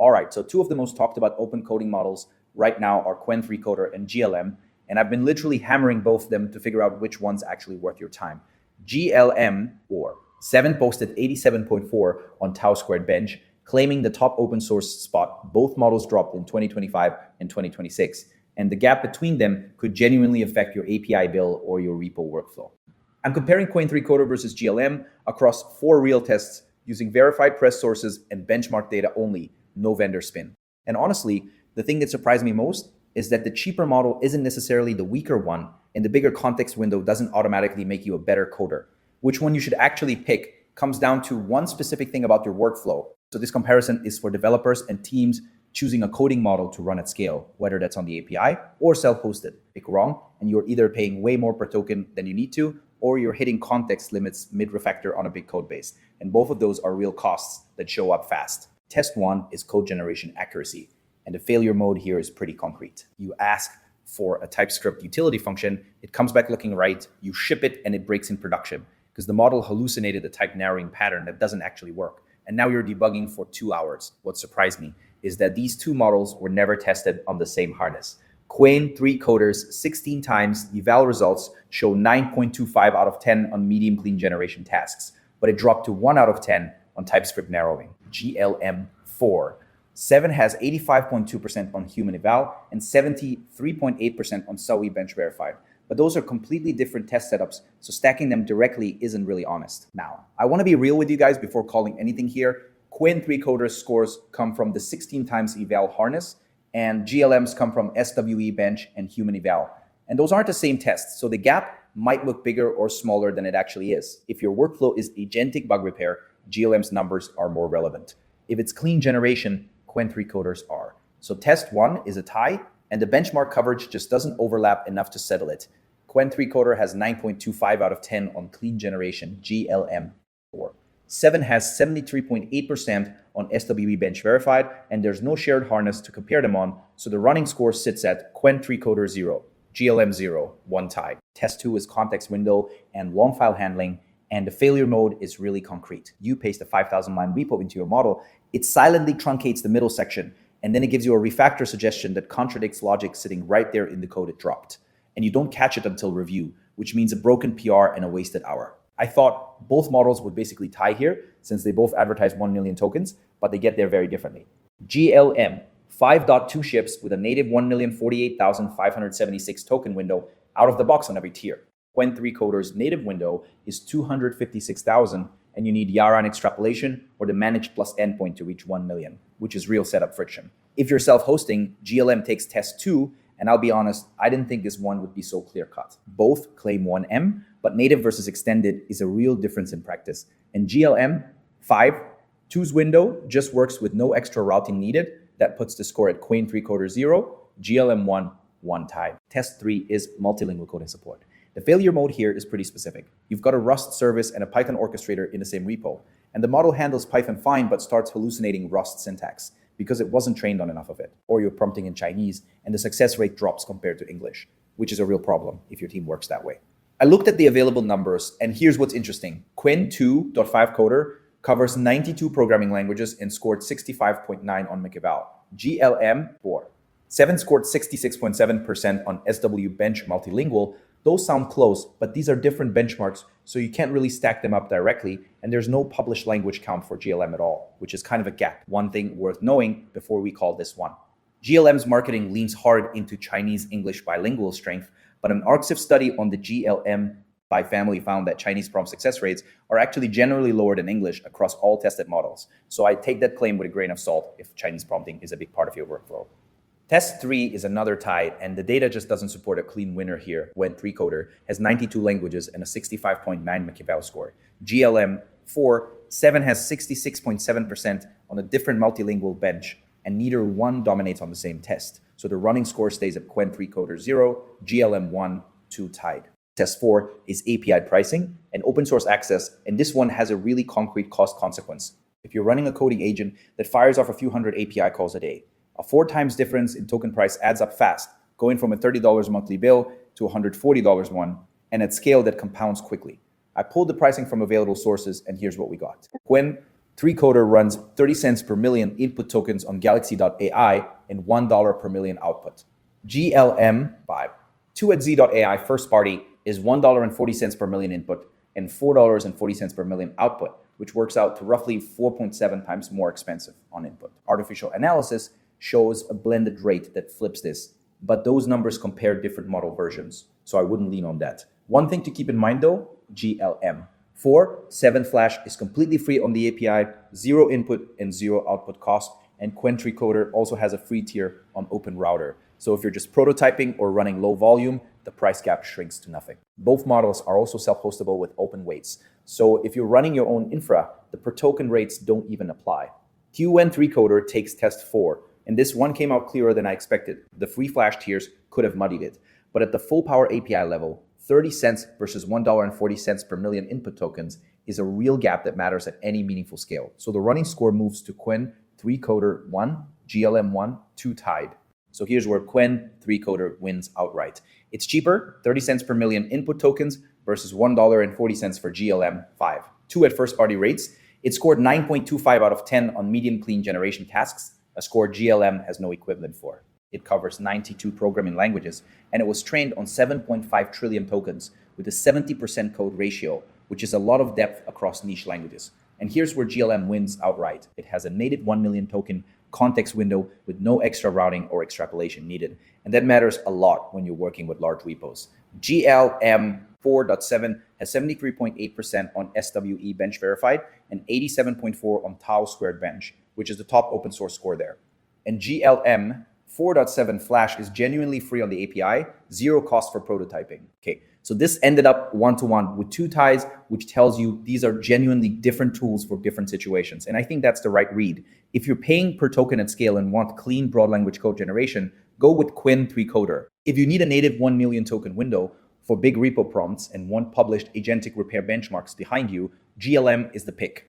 All right, so two of the most talked about open coding models right now are Qwen3 Coder and GLM, and I've been literally hammering both of them to figure out which one's actually worth your time. GLM, or 7, posted 87.4 on Tau Squared Bench, claiming the top open source spot. Both models dropped in 2025 and 2026, and the gap between them could genuinely affect your API bill or your repo workflow. I'm comparing Qwen3 Coder versus GLM across 4 real tests using verified press sources and benchmark data only, no vendor spin. And honestly, the thing that surprised me most is that the cheaper model isn't necessarily the weaker one, and the bigger context window doesn't automatically make you a better coder. Which one you should actually pick comes down to one specific thing about your workflow. So this comparison is for developers and teams choosing a coding model to run at scale, whether that's on the API or self-hosted. Pick wrong, and you're either paying way more per token than you need to, or you're hitting context limits mid-refactor on a big code base. And both of those are real costs that show up fast. Test 1 is code generation accuracy, and the failure mode here is pretty concrete. You ask for a TypeScript utility function, it comes back looking right, you ship it, and it breaks in production because the model hallucinated a type narrowing pattern that doesn't actually work. And now you're debugging for 2 hours. What surprised me is that these two models were never tested on the same harness. Qwen3 Coder's 16 times eval results show 9.25 out of 10 on medium clean generation tasks, but it dropped to 1 out of 10 on TypeScript narrowing. GLM 4. 7 has 85.2% on human eval and 73.8% on SOE bench verified. But those are completely different test setups, so stacking them directly isn't really honest. Now, I want to be real with you guys before calling anything here. Qwen3 Coder's scores come from the 16 times eval harness, and GLM's come from SWE bench and human eval. And those aren't the same tests, so the gap might look bigger or smaller than it actually is. If your workflow is agentic bug repair, GLM's numbers are more relevant. If it's clean generation, Qwen3 Coders are. So test 1 is a tie, and the benchmark coverage just doesn't overlap enough to settle it. Qwen3 Coder has 9.25 out of 10 on clean generation, GLM 4. 7 has 73.8% on SWE bench verified, and there's no shared harness to compare them on, so the running score sits at Qwen3 Coder 0, GLM 0, 1 tie. Test 2 is context window and long file handling, and the failure mode is really concrete. You paste a 5,000 line repo into your model, it silently truncates the middle section, and then it gives you a refactor suggestion that contradicts logic sitting right there in the code it dropped. And you don't catch it until review, which means a broken PR and a wasted hour. I thought both models would basically tie here since they both advertise 1 million tokens, but they get there very differently. GLM 5.2 ships with a native 1,048,576 token window out of the box on every tier. Qwen3 Coder's native window is 256,000, and you need Yaran extrapolation or the managed plus endpoint to reach 1 million, which is real setup friction. If you're self-hosting, GLM takes test 2, and I'll be honest, I didn't think this one would be so clear-cut. Both claim 1M, but native versus extended is a real difference in practice. And GLM 5.2's window just works with no extra routing needed. That puts the score at Qwen3 Coder 0, GLM 1, 1 tie. Test 3 is multilingual coding support. The failure mode here is pretty specific. You've got a Rust service and a Python orchestrator in the same repo, and the model handles Python fine but starts hallucinating Rust syntax because it wasn't trained on enough of it. Or you're prompting in Chinese and the success rate drops compared to English, which is a real problem if your team works that way. I looked at the available numbers, and here's what's interesting. Qwen2.5 Coder covers 92 programming languages and scored 65.9 on McEval. GLM 4. 7 scored 66.7% on SW bench multilingual. Those sound close, but these are different benchmarks, so you can't really stack them up directly, and there's no published language count for GLM at all, which is kind of a gap. One thing worth knowing before we call this one. GLM's marketing leans hard into Chinese-English bilingual strength, but an ArcSIF study on the GLM by family found that Chinese prompt success rates are actually generally lower than English across all tested models. So I take that claim with a grain of salt if Chinese prompting is a big part of your workflow. Test 3 is another tie, and the data just doesn't support a clean winner here when 3 Coder has 92 languages and a 65.9 McEval score. GLM 4, 7 has 66.7% on a different multilingual bench, and neither one dominates on the same test. So the running score stays at Qwen3 Coder 0, GLM 1, 2 tied. Test 4 is API pricing and open source access, and this one has a really concrete cost consequence. If you're running a coding agent that fires off a few hundred API calls a day, a 4 times difference in token price adds up fast, going from a $30 monthly bill to a $140 one, and at scale that compounds quickly. I pulled the pricing from available sources, and here's what we got. Qwen Coder runs 30 cents per million input tokens on Galaxy.ai and $1 per million output. GLM 5.2 at Z.ai first party is $1.40 per million input and $4.40 per million output, which works out to roughly 4.7 times more expensive on input. Artificial analysis shows a blended rate that flips this, but those numbers compare different model versions, so I wouldn't lean on that. One thing to keep in mind though, GLM 4.7 Flash is completely free on the API, zero input and zero output cost, and Qwen3 Coder also has a free tier on Open Router. So if you're just prototyping or running low volume, the price gap shrinks to nothing. Both models are also self-hostable with open weights. So if you're running your own infra, the per token rates don't even apply. Qwen3 Coder takes test 4, and this one came out clearer than I expected. The free flash tiers could have muddied it, but at the full power API level, 30 cents versus $1.40 per million input tokens is a real gap that matters at any meaningful scale. So the running score moves to Qwen3 Coder 1, GLM 1, 2 tied. So here's where Qwen3 Coder wins outright. It's cheaper, 30 cents per million input tokens versus $1.40 for GLM 5. 2 at first party rates. It scored 9.25 out of 10 on median clean generation tasks, a score GLM has no equivalent for. It covers 92 programming languages, and it was trained on 7.5 trillion tokens with a 70% code ratio, which is a lot of depth across niche languages. And here's where GLM wins outright. It has a native 1 million token context window with no extra routing or extrapolation needed. And that matters a lot when you're working with large repos. GLM 4.7 has 73.8% on SWE bench verified and 87.4 on Tau squared bench, which is the top open source score there. And GLM 4.7 Flash is genuinely free on the API, zero cost for prototyping. Okay, so this ended up one-to-one with 2 ties, which tells you these are genuinely different tools for different situations. And I think that's the right read. If you're paying per token at scale and want clean broad language code generation, go with Qwen3 Coder. If you need a native 1 million token window for big repo prompts and want published agentic repair benchmarks behind you, GLM is the pick.